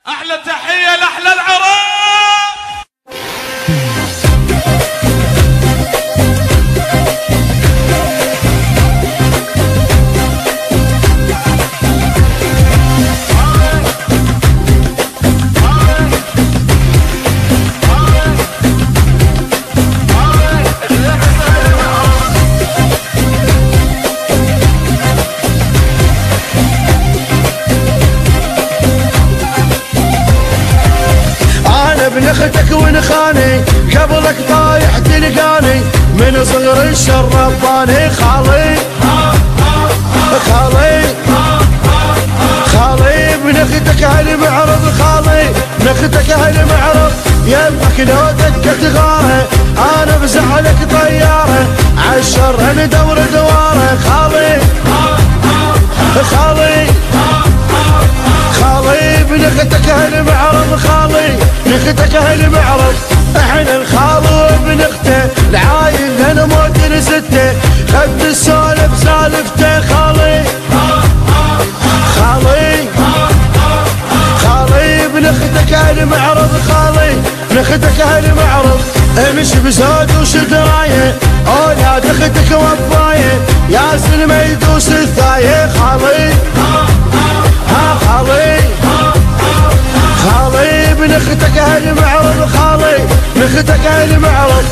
احلى تحية لاحلى العراق. ابن اختك ونخاني قبلك طايح تلقاني من صغر الشر رباني خالي خالي خالي ابن اختك هالمعرض خالي ابن اختك هالمعرض يمك لو دقت غاره انا بزعلك طياره عالشر ندور دواره خالي خالي خالي ابن اختك هالمعرض خالي اختك هالمعرض احنا الخال وابن اخته العايل هنا موت نسته خد السولف سالفته خالي خالي خالي ابن اختك هالمعرض خالي ابن اختك هالمعرض امش بزود وشدرايه اولاد اختك وفايه يا سلمى يدوس الثايه خالي خالي خالي ابن اختك هالمعرض خالي ابن اختك هالمعرض